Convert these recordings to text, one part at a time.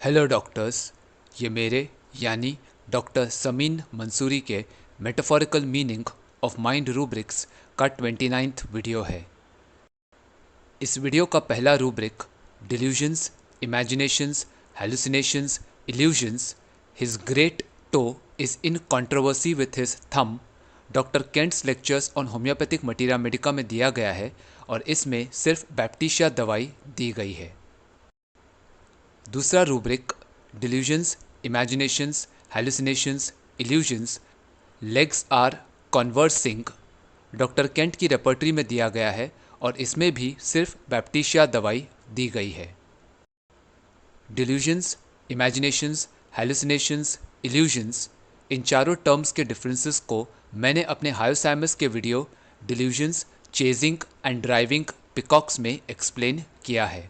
Hello doctors. ये मेरे यानी डॉक्टर समीन मंसूरी के metaphorical meaning of mind rubrics का 29th वीडियो है। इस वीडियो का पहला rubric delusions, imaginations, hallucinations, illusions, his great toe is in controversy with his thumb doctor Kent's lectures on homoeopathic materia medica में दिया गया है और इसमें सिर्फ बैप्टिशिया दवाई दी गई है। दूसरा rubric delusions, imaginations, hallucinations, illusions, legs are conversing doctor Kent की रेपर्टरी में दिया गया है और इसमें भी सिर्फ बैप्टिशिया दवाई दी गई है। डिल्यूजन्स, इमेजिनेशंस, हेलुसिनेशंस, इल्यूजन्स, इन चारों टर्म्स के डिफरेंसेस को मैंने अपने हायोसाइमस के video delusions, chasing and driving peacocks में एक्सप्लेन किया है।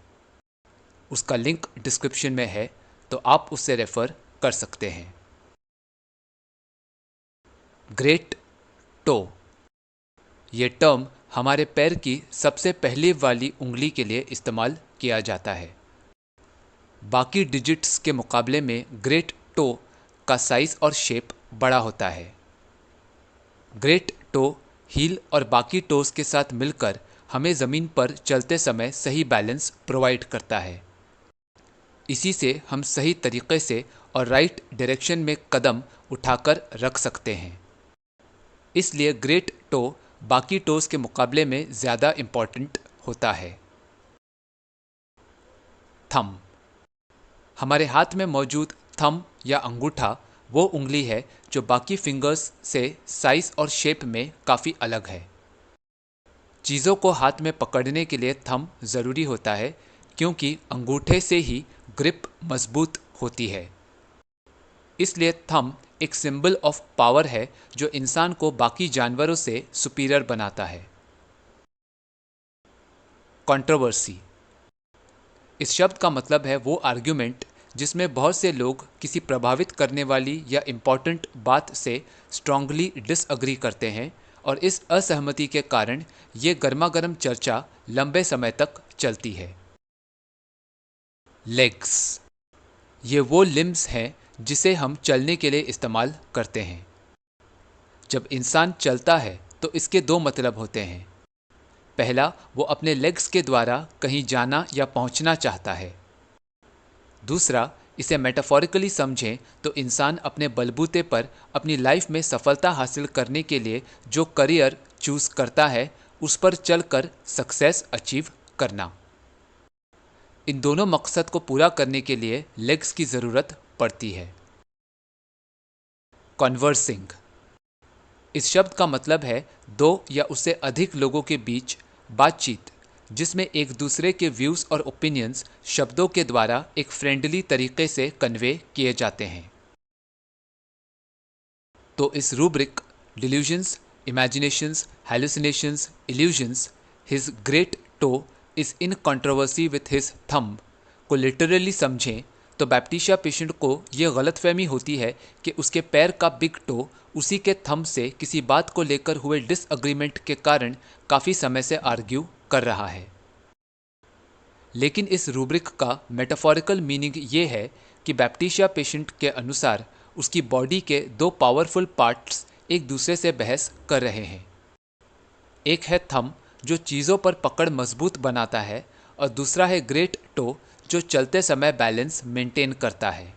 उसका लिंक डिस्क्रिप्शन में है, तो आप उससे रेफर कर सकते हैं। ग्रेट टो, ये टर्म हमारे पैर की सबसे पहले वाली उंगली के लिए इस्तेमाल किया जाता है। बाकी डिजिट्स के मुकाबले में ग्रेट टो का साइज और शेप बड़ा होता है। ग्रेट टो हील और बाकी टोस के साथ मिलकर हमें ज़मीन पर चलते समय सही बैलेंस प्रोवाइड करता है। इसी से हम सही तरीके से और राइट डायरेक्शन में कदम उठाकर रख सकते हैं। इसलिए ग्रेट टो बाकी टोस के मुकाबले में ज़्यादा इम्पॉर्टेंट होता है। थंब, हमारे हाथ में मौजूद थंब या अंगूठा वो उंगली है जो बाकी फिंगर्स से साइज और शेप में काफ़ी अलग है। चीज़ों को हाथ में पकड़ने के लिए थंब ज़रूरी होता है क्योंकि अंगूठे से ही ग्रिप मजबूत होती है। इसलिए थंब एक सिंबल ऑफ पावर है जो इंसान को बाकी जानवरों से सुपीरियर बनाता है। कंट्रोवर्सी, इस शब्द का मतलब है वो आर्ग्यूमेंट जिसमें बहुत से लोग किसी प्रभावित करने वाली या इम्पॉर्टेंट बात से स्ट्रांगली डिसअग्री करते हैं और इस असहमति के कारण ये गर्मागर्म चर्चा लंबे समय तक चलती है। लेग्स, ये वो लिम्स हैं जिसे हम चलने के लिए इस्तेमाल करते हैं। जब इंसान चलता है तो इसके दो मतलब होते हैं। पहला, वो अपने लेग्स के द्वारा कहीं जाना या पहुंचना चाहता है। दूसरा, इसे मेटाफोरिकली समझें तो इंसान अपने बलबूते पर अपनी लाइफ में सफलता हासिल करने के लिए जो करियर चूज करता है उस पर चलकर सक्सेस अचीव करना। इन दोनों मकसद को पूरा करने के लिए लेग्स की ज़रूरत पड़ती है। कॉन्वर्सिंग, इस शब्द का मतलब है दो या उससे अधिक लोगों के बीच बातचीत जिसमें एक दूसरे के व्यूज़ और ओपिनियंस शब्दों के द्वारा एक फ्रेंडली तरीके से कन्वे किए जाते हैं। तो इस rubric delusions, imaginations, hallucinations, illusions, his great toe is in controversy with his thumb को लिटरली समझें तो बैप्टिशिया पेशेंट को ये गलतफहमी होती है कि उसके पैर का बिग टो उसी के थंब से किसी बात को लेकर हुए डिसअग्रीमेंट के कारण काफ़ी समय से आर्ग्यू कर रहा है। लेकिन इस रूब्रिक का मेटाफोरिकल मीनिंग ये है कि बैप्टिशिया पेशेंट के अनुसार उसकी बॉडी के दो पावरफुल पार्ट्स एक दूसरे से बहस कर रहे हैं। एक है थंब जो चीज़ों पर पकड़ मजबूत बनाता है और दूसरा है ग्रेट टो जो चलते समय बैलेंस मेंटेन करता है।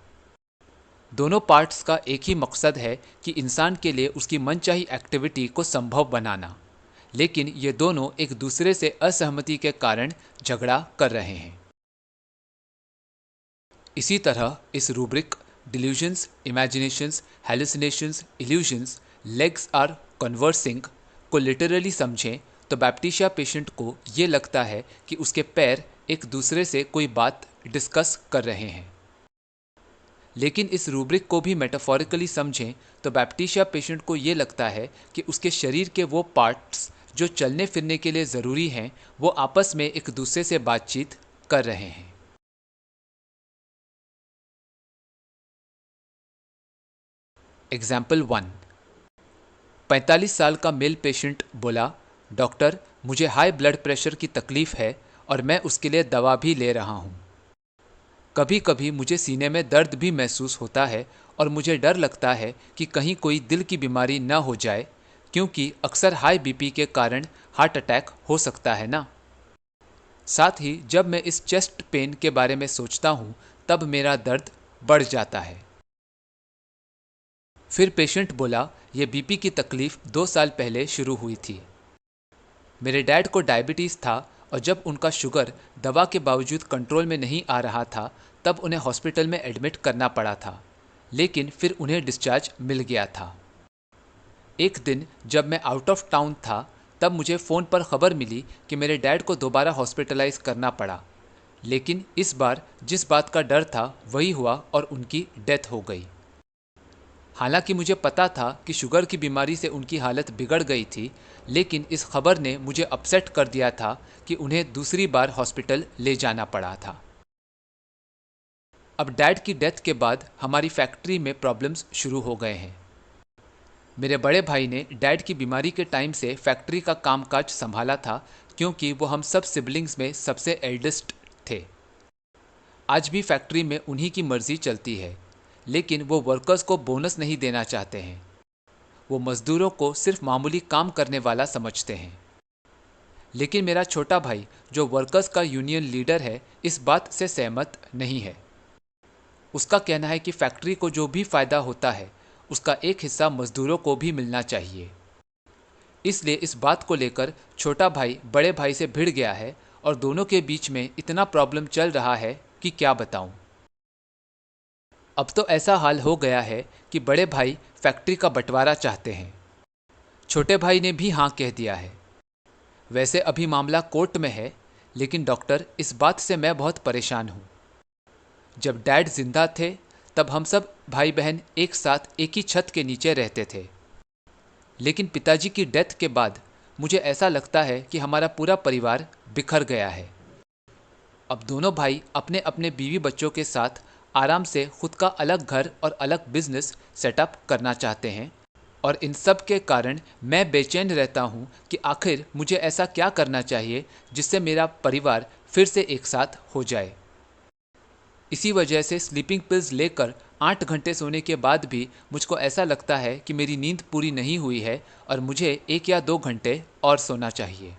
दोनों पार्ट्स का एक ही मकसद है कि इंसान के लिए उसकी मनचाही एक्टिविटी को संभव बनाना, लेकिन ये दोनों एक दूसरे से असहमति के कारण झगड़ा कर रहे हैं। इसी तरह इस rubric delusions, imaginations, hallucinations, illusions, legs are conversing को लिटरली समझें तो बैप्टिशिया पेशेंट को ये लगता है कि उसके पैर एक दूसरे से कोई बात डिस्कस कर रहे हैं। लेकिन इस रूब्रिक को भी मेटाफोरिकली समझें तो बैप्टिशिया पेशेंट को ये लगता है कि उसके शरीर के वो पार्ट्स जो चलने फिरने के लिए ज़रूरी हैं वो आपस में एक दूसरे से बातचीत कर रहे हैं। एग्जाम्पल 1, 45 साल का मेल पेशेंट बोला, डॉक्टर मुझे हाई ब्लड प्रेशर की तकलीफ़ है और मैं उसके लिए दवा भी ले रहा हूँ। कभी कभी मुझे सीने में दर्द भी महसूस होता है और मुझे डर लगता है कि कहीं कोई दिल की बीमारी न हो जाए, क्योंकि अक्सर हाई बीपी के कारण हार्ट अटैक हो सकता है ना। साथ ही जब मैं इस चेस्ट पेन के बारे में सोचता हूँ तब मेरा दर्द बढ़ जाता है। फिर पेशेंट बोला, ये बीपी की तकलीफ 2 साल पहले शुरू हुई थी। मेरे डैड को डायबिटीज़ था और जब उनका शुगर दवा के बावजूद कंट्रोल में नहीं आ रहा था तब उन्हें हॉस्पिटल में एडमिट करना पड़ा था, लेकिन फिर उन्हें डिस्चार्ज मिल गया था। एक दिन जब मैं आउट ऑफ टाउन था तब मुझे फ़ोन पर खबर मिली कि मेरे डैड को दोबारा हॉस्पिटलाइज करना पड़ा, लेकिन इस बार जिस बात का डर था वही हुआ और उनकी डेथ हो गई। हालांकि मुझे पता था कि शुगर की बीमारी से उनकी हालत बिगड़ गई थी, लेकिन इस खबर ने मुझे अपसेट कर दिया था कि उन्हें दूसरी बार हॉस्पिटल ले जाना पड़ा था। अब डैड की डेथ के बाद हमारी फैक्ट्री में प्रॉब्लम्स शुरू हो गए हैं। मेरे बड़े भाई ने डैड की बीमारी के टाइम से फैक्ट्री का कामकाज संभाला था, क्योंकि वो हम सब सिबलिंग्स में सबसे एल्डेस्ट थे। आज भी फैक्ट्री में उन्हीं की मर्जी चलती है, लेकिन वो वर्कर्स को बोनस नहीं देना चाहते हैं। वो मजदूरों को सिर्फ मामूली काम करने वाला समझते हैं। लेकिन मेरा छोटा भाई, जो वर्कर्स का यूनियन लीडर है, इस बात से सहमत नहीं है। उसका कहना है कि फैक्ट्री को जो भी फायदा होता है उसका एक हिस्सा मजदूरों को भी मिलना चाहिए। इसलिए इस बात को लेकर छोटा भाई बड़े भाई से भिड़ गया है और दोनों के बीच में इतना प्रॉब्लम चल रहा है कि क्या बताऊं। अब तो ऐसा हाल हो गया है कि बड़े भाई फैक्ट्री का बंटवारा चाहते हैं। छोटे भाई ने भी हाँ कह दिया है। वैसे अभी मामला कोर्ट में है, लेकिन डॉक्टर, इस बात से मैं बहुत परेशान हूँ। जब डैड जिंदा थे तब हम सब भाई बहन एक साथ एक ही छत के नीचे रहते थे, लेकिन पिताजी की डेथ के बाद मुझे ऐसा लगता है कि हमारा पूरा परिवार बिखर गया है। अब दोनों भाई अपने अपने बीवी बच्चों के साथ आराम से खुद का अलग घर और अलग बिजनेस सेटअप करना चाहते हैं, और इन सब के कारण मैं बेचैन रहता हूँ कि आखिर मुझे ऐसा क्या करना चाहिए जिससे मेरा परिवार फिर से एक साथ हो जाए। इसी वजह से स्लीपिंग पिल्स लेकर 8 घंटे सोने के बाद भी मुझको ऐसा लगता है कि मेरी नींद पूरी नहीं हुई है और मुझे 1 या 2 घंटे और सोना चाहिए।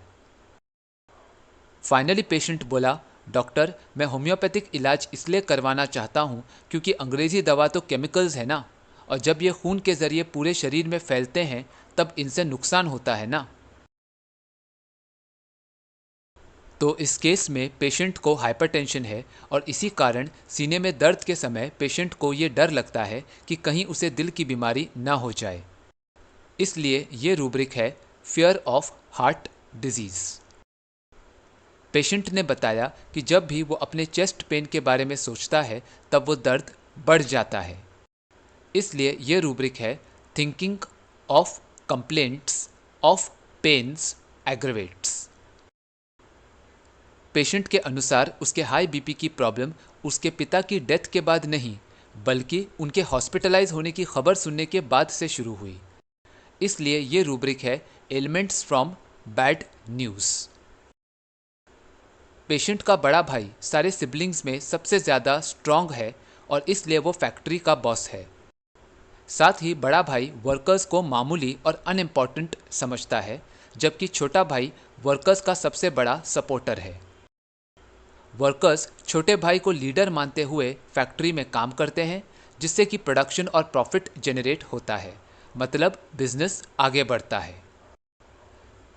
फाइनली पेशेंट बोला, डॉक्टर, मैं होम्योपैथिक इलाज इसलिए करवाना चाहता हूँ क्योंकि अंग्रेज़ी दवा तो केमिकल्स है ना, और जब ये खून के ज़रिए पूरे शरीर में फैलते हैं तब इनसे नुकसान होता है ना। तो इस केस में पेशेंट को हाइपरटेंशन है और इसी कारण सीने में दर्द के समय पेशेंट को ये डर लगता है कि कहीं उसे दिल की बीमारी ना हो जाए। इसलिए ये रूब्रिक है fear of heart disease. Patient ने बताया कि जब भी वो अपने चेस्ट पेन के बारे में सोचता है तब वो दर्द बढ़ जाता है। इसलिए ये रूब्रिक है thinking of complaints of pains aggravates. Patient के अनुसार उसके हाई बीपी की प्रॉब्लम उसके पिता की डेथ के बाद नहीं, बल्कि उनके हॉस्पिटलाइज होने की खबर सुनने के बाद से शुरू हुई। इसलिए ये रूब्रिक है elements from bad news. Patient का बड़ा भाई सारे सिबलिंग्स में सबसे ज़्यादा स्ट्रांग है और इसलिए वो फैक्ट्री का बॉस है। साथ ही बड़ा भाई वर्कर्स को मामूली और अनइम्पॉर्टेंट समझता है, जबकि छोटा भाई वर्कर्स का सबसे बड़ा सपोर्टर है। वर्कर्स छोटे भाई को लीडर मानते हुए फैक्ट्री में काम करते हैं, जिससे कि प्रोडक्शन और प्रॉफिट जनरेट होता है, मतलब बिजनेस आगे बढ़ता है।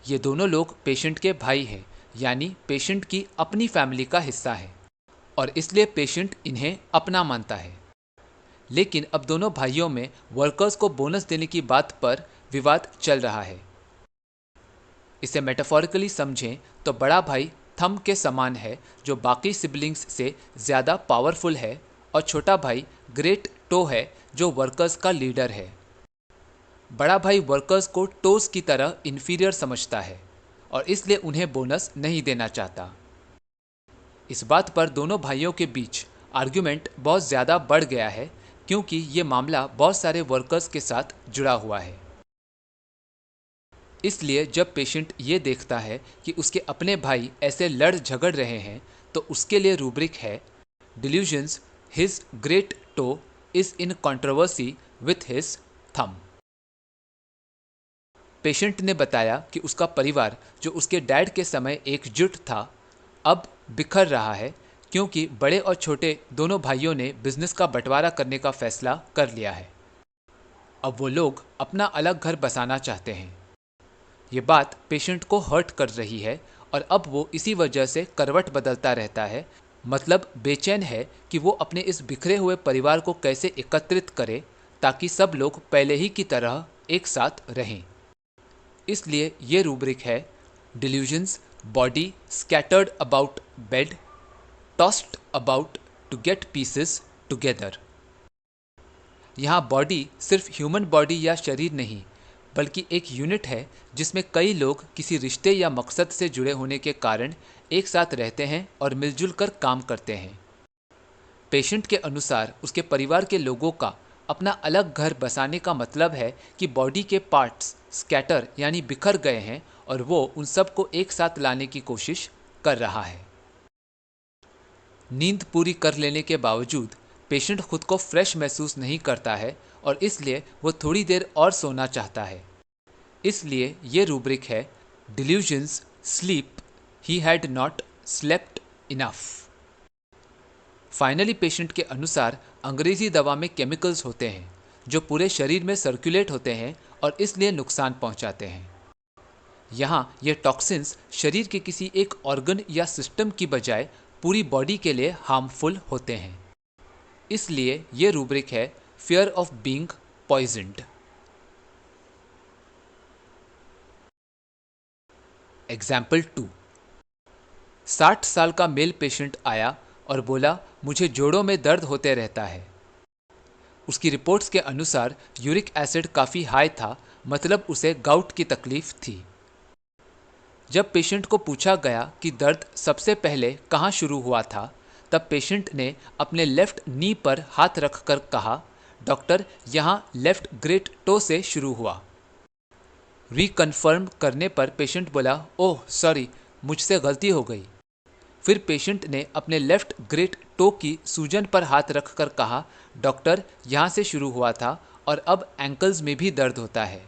ये दोनों लोग पेशेंट के भाई हैं, यानी पेशेंट की अपनी फैमिली का हिस्सा है, और इसलिए पेशेंट इन्हें अपना मानता है। लेकिन अब दोनों भाइयों में वर्कर्स को बोनस देने की बात पर विवाद चल रहा है। इसे मेटाफोरिकली समझें तो बड़ा भाई थंब के समान है जो बाकी सिबलिंग्स से ज़्यादा पावरफुल है, और छोटा भाई ग्रेट टो है जो वर्कर्स का लीडर है। बड़ा भाई वर्कर्स को टोस की तरह इन्फीरियर समझता है और इसलिए उन्हें बोनस नहीं देना चाहता। इस बात पर दोनों भाइयों के बीच आर्ग्यूमेंट बहुत ज़्यादा बढ़ गया है, क्योंकि ये मामला बहुत सारे वर्कर्स के साथ जुड़ा हुआ है। इसलिए जब पेशेंट ये देखता है कि उसके अपने भाई ऐसे लड़ झगड़ रहे हैं तो उसके लिए रूब्रिक है delusions, his great toe is in controversy with his thumb. Patient ने बताया कि उसका परिवार जो उसके डैड के समय एकजुट था अब बिखर रहा है क्योंकि बड़े और छोटे दोनों भाइयों ने बिजनेस का बंटवारा करने का फैसला कर लिया है। अब वो लोग अपना अलग घर बसाना चाहते हैं। ये बात पेशेंट को हर्ट कर रही है और अब वो इसी वजह से करवट बदलता रहता है, मतलब बेचैन है कि वो अपने इस बिखरे हुए परिवार को कैसे एकत्रित करे ताकि सब लोग पहले ही की तरह एक साथ रहें। इसलिए ये रूब्रिक है delusions, body scattered about bed, tossed about to get pieces together. यहाँ बॉडी सिर्फ ह्यूमन बॉडी या शरीर नहीं बल्कि एक यूनिट है जिसमें कई लोग किसी रिश्ते या मकसद से जुड़े होने के कारण एक साथ रहते हैं और मिलजुल कर काम करते हैं। पेशेंट के अनुसार उसके परिवार के लोगों का अपना अलग घर बसाने का मतलब है कि बॉडी के पार्ट्स स्कैटर यानी बिखर गए हैं और वो उन सबको एक साथ लाने की कोशिश कर रहा है। नींद पूरी कर लेने के बावजूद पेशेंट खुद को फ्रेश महसूस नहीं करता है और इसलिए वो थोड़ी देर और सोना चाहता है। इसलिए ये रूब्रिक है delusions, sleep, he had not slept enough. Finally patient के अनुसार अंग्रेजी दवा में केमिकल्स होते हैं जो पूरे शरीर में सर्कुलेट होते हैं और इसलिए नुकसान पहुंचाते हैं। यहाँ ये टॉक्सिन्स शरीर के किसी एक ऑर्गन या सिस्टम की बजाय पूरी बॉडी के लिए हार्मफुल होते हैं। इसलिए ये रूब्रिक है फियर ऑफ बीइंग पॉइजन्ड। एग्जाम्पल 2। 60 साल का मेल पेशेंट आया और बोला मुझे जोड़ों में दर्द होते रहता है। उसकी रिपोर्ट्स के अनुसार यूरिक एसिड काफ़ी हाई था, मतलब उसे गाउट की तकलीफ थी। जब पेशेंट को पूछा गया कि दर्द सबसे पहले कहाँ शुरू हुआ था, तब पेशेंट ने अपने लेफ्ट नी पर हाथ रखकर कहा, डॉक्टर यहाँ लेफ्ट ग्रेट टो से शुरू हुआ। रिकन्फर्म करने पर पेशेंट बोला, ओह सॉरी, मुझसे गलती हो गई। फिर पेशेंट ने अपने लेफ्ट ग्रेट टो की सूजन पर हाथ रखकर कहा, डॉक्टर यहाँ से शुरू हुआ था और अब एंकल्स में भी दर्द होता है।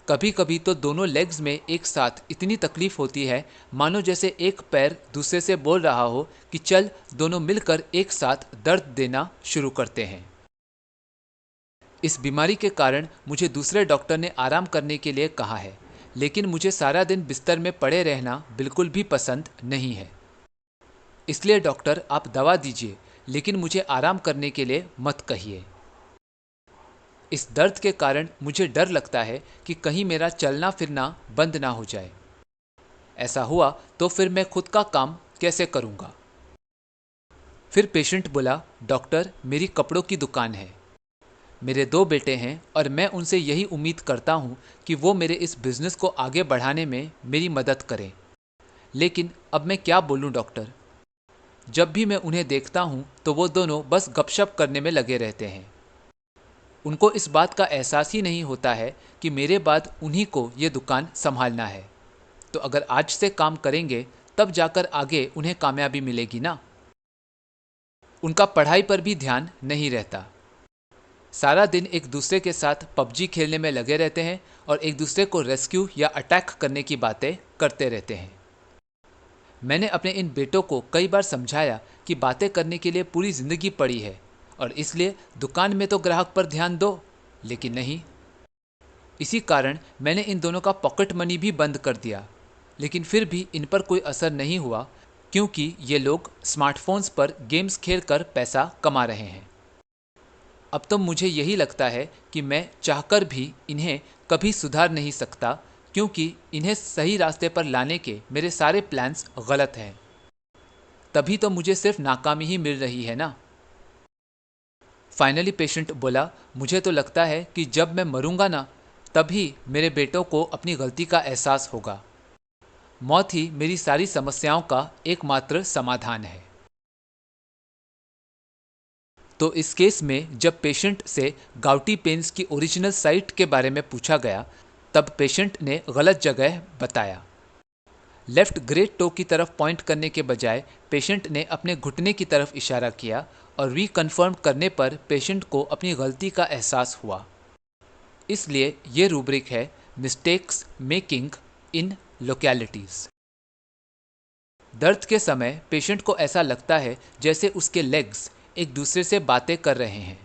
कभी कभी तो दोनों लेग्स में एक साथ इतनी तकलीफ होती है मानो जैसे एक पैर दूसरे से बोल रहा हो कि चल दोनों मिलकर एक साथ दर्द देना शुरू करते हैं। इस बीमारी के कारण मुझे दूसरे डॉक्टर ने आराम करने के लिए कहा है, लेकिन मुझे सारा दिन बिस्तर में पड़े रहना बिल्कुल भी पसंद नहीं है। इसलिए डॉक्टर आप दवा दीजिए, लेकिन मुझे आराम करने के लिए मत कहिए। इस दर्द के कारण मुझे डर लगता है कि कहीं मेरा चलना फिरना बंद ना हो जाए। ऐसा हुआ तो फिर मैं खुद का काम कैसे करूँगा। फिर पेशेंट बोला, डॉक्टर मेरी कपड़ों की दुकान है, मेरे 2 बेटे हैं और मैं उनसे यही उम्मीद करता हूँ कि वो मेरे इस बिज़नेस को आगे बढ़ाने में मेरी मदद करें। लेकिन अब मैं क्या बोलूँ डॉक्टर, जब भी मैं उन्हें देखता हूँ तो वो दोनों बस गपशप करने में लगे रहते हैं। उनको इस बात का एहसास ही नहीं होता है कि मेरे बाद उन्हीं को ये दुकान संभालना है। तो अगर आज से काम करेंगे तब जाकर आगे उन्हें कामयाबी मिलेगी ना। उनका पढ़ाई पर भी ध्यान नहीं रहता। सारा दिन एक दूसरे के साथ पबजी खेलने में लगे रहते हैं और एक दूसरे को रेस्क्यू या अटैक करने की बातें करते रहते हैं। मैंने अपने इन बेटों को कई बार समझाया कि बातें करने के लिए पूरी ज़िंदगी पड़ी है और इसलिए दुकान में तो ग्राहक पर ध्यान दो, लेकिन नहीं। इसी कारण मैंने इन दोनों का पॉकेट मनी भी बंद कर दिया, लेकिन फिर भी इन पर कोई असर नहीं हुआ क्योंकि ये लोग स्मार्टफोन्स पर गेम्स खेलकर पैसा कमा रहे हैं। अब तो मुझे यही लगता है कि मैं चाहकर भी इन्हें कभी सुधार नहीं सकता क्योंकि इन्हें सही रास्ते पर लाने के मेरे सारे प्लान्स गलत हैं। तभी तो मुझे सिर्फ नाकामी ही मिल रही है ना। फाइनली पेशेंट बोला, मुझे तो लगता है कि जब मैं मरूंगा ना तभी मेरे बेटों को अपनी गलती का एहसास होगा। मौत ही मेरी सारी समस्याओं का एकमात्र समाधान है। तो इस केस में जब पेशेंट से गाउटी पेन्स की ओरिजिनल साइट के बारे में पूछा गया तब पेशेंट ने गलत जगह बताया। लेफ्ट ग्रेट टो की तरफ पॉइंट करने के बजाय पेशेंट ने अपने घुटने की तरफ इशारा किया और रीकन्फर्म करने पर पेशेंट को अपनी गलती का एहसास हुआ। इसलिए ये रूब्रिक है मिस्टेक्स मेकिंग इन लोकेलिटीज। दर्द के समय पेशेंट को ऐसा लगता है जैसे उसके लेग्स एक दूसरे से बातें कर रहे हैं।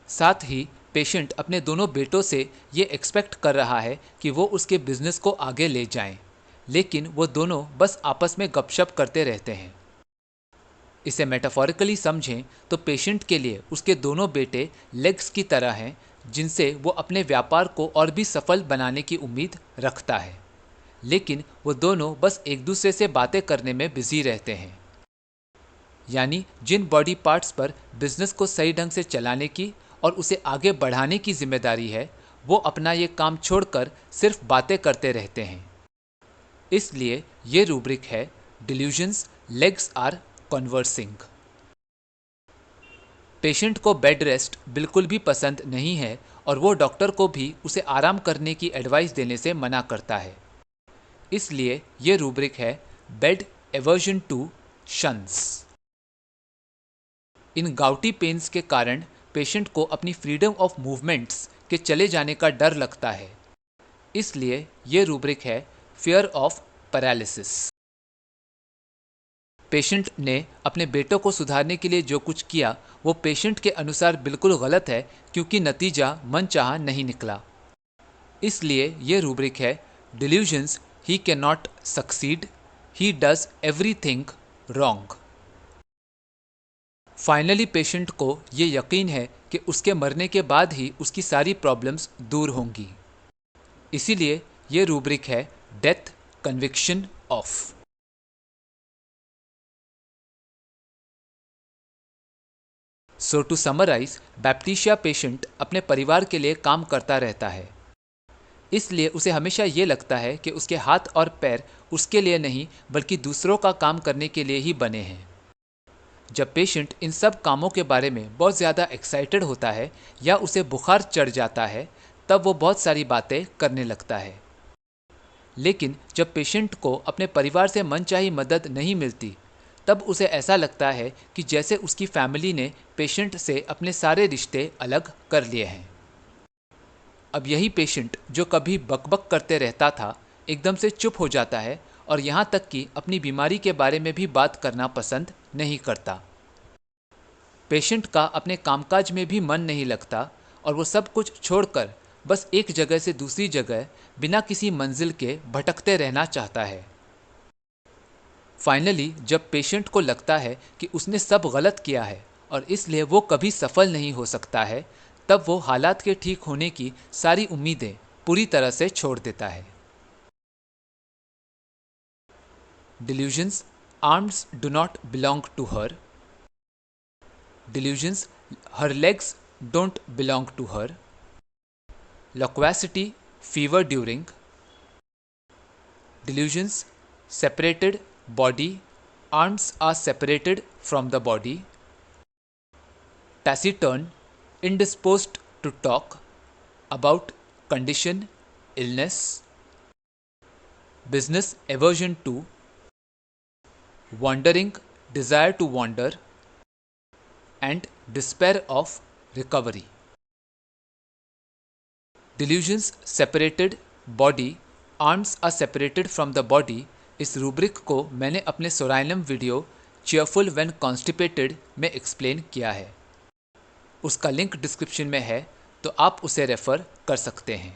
साथ ही पेशेंट अपने दोनों बेटों से ये एक्सपेक्ट कर रहा है कि वो उसके बिजनेस को आगे ले जाएं, लेकिन वो दोनों बस आपस में गपशप करते रहते हैं। इसे मेटाफोरिकली समझें तो पेशेंट के लिए उसके दोनों बेटे लेग्स की तरह हैं, जिनसे वो अपने व्यापार को और भी सफल बनाने की उम्मीद रखता है, लेकिन वो दोनों बस एक दूसरे से बातें करने में बिजी रहते हैं। यानी जिन बॉडी पार्ट्स पर बिजनेस को सही ढंग से चलाने की और उसे आगे बढ़ाने की जिम्मेदारी है, वो अपना ये काम छोड़कर सिर्फ बातें करते रहते हैं। इसलिए ये रूब्रिक है delusions legs are conversing. Patient को बेड रेस्ट बिल्कुल भी पसंद नहीं है और वो डॉक्टर को भी उसे आराम करने की एडवाइस देने से मना करता है। इसलिए ये रूब्रिक है bed aversion to shuns. In gouty pains के कारण पेशेंट को अपनी फ्रीडम ऑफ मूवमेंट्स के चले जाने का डर लगता है। इसलिए ये रूब्रिक है फियर ऑफ पैरालिसिस। पेशेंट ने अपने बेटों को सुधारने के लिए जो कुछ किया वो पेशेंट के अनुसार बिल्कुल गलत है, क्योंकि नतीजा मनचाहा नहीं निकला। इसलिए ये रूब्रिक है delusions he can not succeed, he does everything wrong. Finally patient को ये यकीन है कि उसके मरने के बाद ही उसकी सारी प्रॉब्लम्स दूर होंगी। इसीलिए ये रूब्रिक है death conviction of. So to summarise, Baptisia patient अपने परिवार के लिए काम करता रहता है। इसलिए उसे हमेशा ये लगता है कि उसके हाथ और पैर उसके लिए नहीं बल्कि दूसरों का काम करने के लिए ही बने हैं। जब पेशेंट इन सब कामों के बारे में बहुत ज़्यादा एक्साइटेड होता है या उसे बुखार चढ़ जाता है, तब वो बहुत सारी बातें करने लगता है। लेकिन जब पेशेंट को अपने परिवार से मनचाही मदद नहीं मिलती, तब उसे ऐसा लगता है कि जैसे उसकी फैमिली ने पेशेंट से अपने सारे रिश्ते अलग कर लिए हैं। अब यही पेशेंट जो कभी बकबक करते रहता था, एकदम से चुप हो जाता है और यहाँ तक कि अपनी बीमारी के बारे में भी बात करना पसंद नहीं करता। पेशेंट का अपने कामकाज में भी मन नहीं लगता और वो सब कुछ छोड़कर बस एक जगह से दूसरी जगह बिना किसी मंजिल के भटकते रहना चाहता है। फाइनली जब पेशेंट को लगता है कि उसने सब गलत किया है और इसलिए वो कभी सफल नहीं हो सकता है, तब वो हालात के ठीक होने की सारी उम्मीदें पूरी तरह से छोड़ देता है। Delusions arms do not belong to her. Delusions, her legs don't belong to her. Loquacity, fever during. Delusions, separated body, arms are separated from the body. Taciturn, indisposed to talk about condition, illness. Business aversion to. Wandering, desire to wander, and despair of recovery. Delusions, separated body, arms are separated from the body। इस rubric को मैंने अपने psorinum video cheerful when constipated में explain किया है। उसका link description में है, तो आप उसे रेफर कर सकते हैं।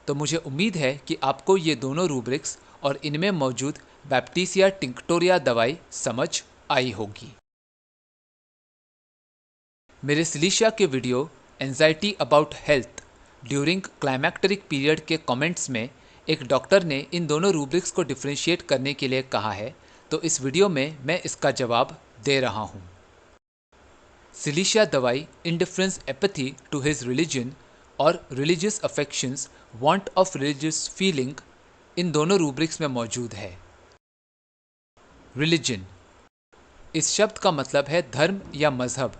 तो मुझे उम्मीद है कि आपको ये दोनों रूब्रिक्स और इनमें मौजूद बैप्टिसिया टिंक्टोरिया दवाई समझ आई होगी। मेरे सिलिशिया के video anxiety about health during climacteric period के कमेंट्स में एक डॉक्टर ने इन दोनों रूब्रिक्स को डिफ्रेंशिएट करने के लिए कहा है, तो इस वीडियो में मैं इसका जवाब दे रहा हूँ। सिलिशिया दवाई indifference apathy to his religion और religious affections want of religious feeling इन दोनों रूब्रिक्स में मौजूद है। रिलीजन, इस शब्द का मतलब है धर्म या मजहब,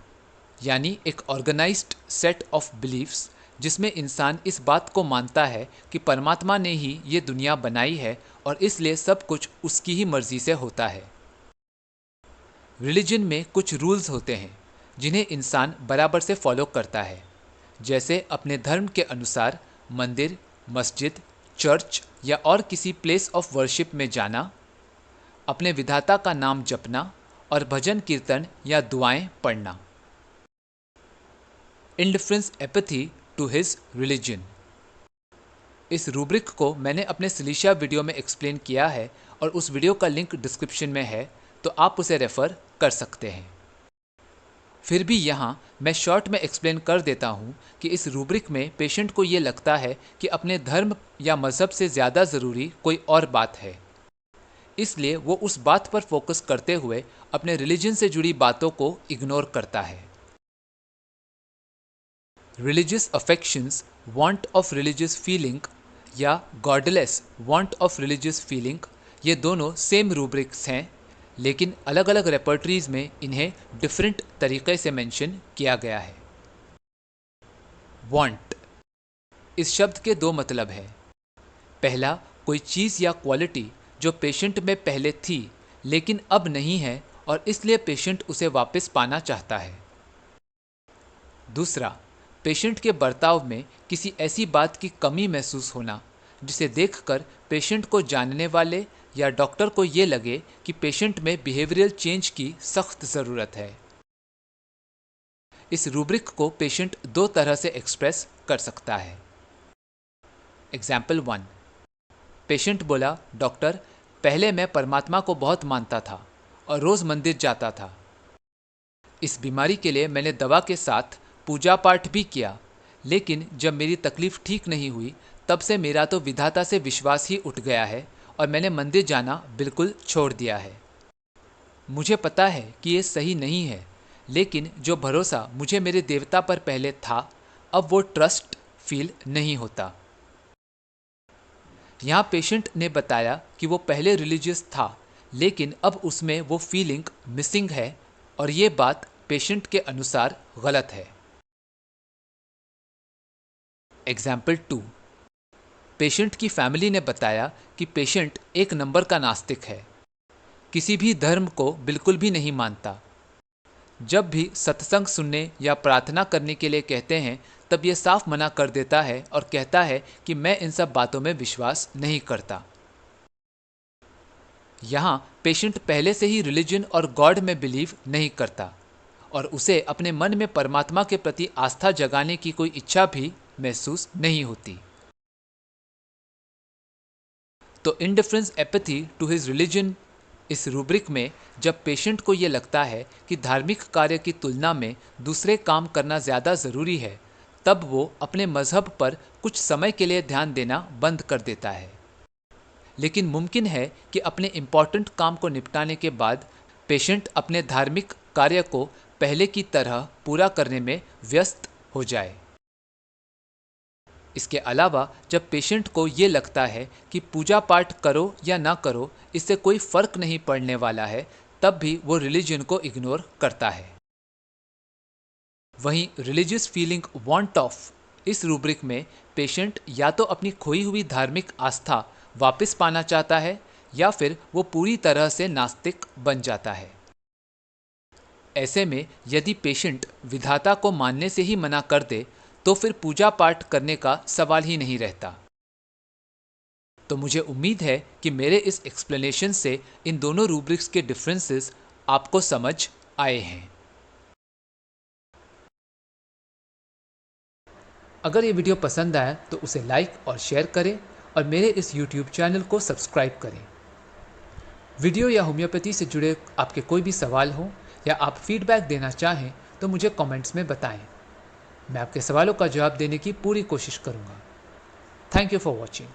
यानी एक ऑर्गेनाइज्ड सेट ऑफ बिलीफ्स जिसमें इंसान इस बात को मानता है कि परमात्मा ने ही ये दुनिया बनाई है और इसलिए सब कुछ उसकी ही मर्जी से होता है। रिलीजन में कुछ रूल्स होते हैं जिन्हें इंसान बराबर से फॉलो करता है, जैसे अपने धर्म के अनुसार मंदिर, मस्जिद, चर्च या और किसी प्लेस ऑफ वर्शिप में जाना, अपने विधाता का नाम जपना और भजन कीर्तन या दुआएं पढ़ना। Indifference apathy to his religion. इस रूब्रिक को मैंने अपने सिलिशिया वीडियो में एक्सप्लेन किया है और उस वीडियो का लिंक डिस्क्रिप्शन में है, तो आप उसे रेफर कर सकते हैं। फिर भी यहाँ मैं शॉर्ट में एक्सप्लेन कर देता हूँ कि इस रूब्रिक में पेशेंट को ये लगता है कि अपने धर्म या मज़हब से ज़्यादा ज़रूरी कोई और बात है, इसलिए वो उस बात पर फोकस करते हुए अपने रिलीजन से जुड़ी बातों को इग्नोर करता है। Religious affections, want of religious feeling या godless want of religious feeling, ये दोनों सेम रूब्रिक्स हैं, लेकिन अलग अलग रेपर्टरीज में इन्हें डिफरेंट तरीके से मेंशन किया गया है। वांट, इस शब्द के दो मतलब हैं। पहला, कोई चीज़ या क्वालिटी जो पेशेंट में पहले थी लेकिन अब नहीं है और इसलिए पेशेंट उसे वापस पाना चाहता है। दूसरा, पेशेंट के बर्ताव में किसी ऐसी बात की कमी महसूस होना जिसे देखकर पेशेंट को जानने वाले या डॉक्टर को ये लगे कि पेशेंट में बिहेवियरल चेंज की सख्त ज़रूरत है। इस रूब्रिक को पेशेंट दो तरह से एक्सप्रेस कर सकता है। एग्जाम्पल 1, पेशेंट बोला, डॉक्टर, पहले मैं परमात्मा को बहुत मानता था और रोज़ मंदिर जाता था। इस बीमारी के लिए मैंने दवा के साथ पूजा पाठ भी किया, लेकिन जब मेरी तकलीफ़ ठीक नहीं हुई तब से मेरा तो विधाता से विश्वास ही उठ गया है और मैंने मंदिर जाना बिल्कुल छोड़ दिया है। मुझे पता है कि ये सही नहीं है, लेकिन जो भरोसा मुझे मेरे देवता पर पहले था, अब वो ट्रस्ट फील नहीं होता। यहाँ पेशेंट ने बताया कि वो पहले रिलीजियस था, लेकिन अब उसमें वो फीलिंग मिसिंग है और ये बात पेशेंट के अनुसार गलत है। एग्जाम्पल 2, पेशेंट की फैमिली ने बताया कि पेशेंट एक नंबर का नास्तिक है, किसी भी धर्म को बिल्कुल भी नहीं मानता। जब भी सत्संग सुनने या प्रार्थना करने के लिए कहते हैं तब ये साफ मना कर देता है और कहता है कि मैं इन सब बातों में विश्वास नहीं करता। यहाँ पेशेंट पहले से ही रिलीजन और गॉड में बिलीव नहीं करता और उसे अपने मन में परमात्मा के प्रति आस्था जगाने की कोई इच्छा भी महसूस नहीं होती। तो indifference apathy to his religion, इस रूब्रिक में जब पेशेंट को ये लगता है कि धार्मिक कार्य की तुलना में दूसरे काम करना ज़्यादा ज़रूरी है, तब वो अपने मज़हब पर कुछ समय के लिए ध्यान देना बंद कर देता है। लेकिन मुमकिन है कि अपने इम्पॉर्टेंट काम को निपटाने के बाद पेशेंट अपने धार्मिक कार्य को पहले की तरह पूरा करने में व्यस्त हो जाए। इसके अलावा जब पेशेंट को ये लगता है कि पूजा पाठ करो या ना करो इससे कोई फ़र्क नहीं पड़ने वाला है, तब भी वो रिलीजन को इग्नोर करता है। वहीं रिलीजियस फीलिंग वांट ऑफ, इस रूब्रिक में पेशेंट या तो अपनी खोई हुई धार्मिक आस्था वापस पाना चाहता है या फिर वो पूरी तरह से नास्तिक बन जाता है। ऐसे में यदि पेशेंट विधाता को मानने से ही मना कर दे तो फिर पूजा पाठ करने का सवाल ही नहीं रहता। तो मुझे उम्मीद है कि मेरे इस एक्सप्लेनेशन से इन दोनों रूब्रिक्स के डिफरेंसेस आपको समझ आए हैं। अगर ये वीडियो पसंद आया तो उसे लाइक और शेयर करें और मेरे इस YouTube चैनल को सब्सक्राइब करें। वीडियो या होम्योपैथी से जुड़े आपके कोई भी सवाल हो या आप फीडबैक देना चाहें तो मुझे कमेंट्स में बताएं। मैं आपके सवालों का जवाब देने की पूरी कोशिश करूंगा। Thank you for watching.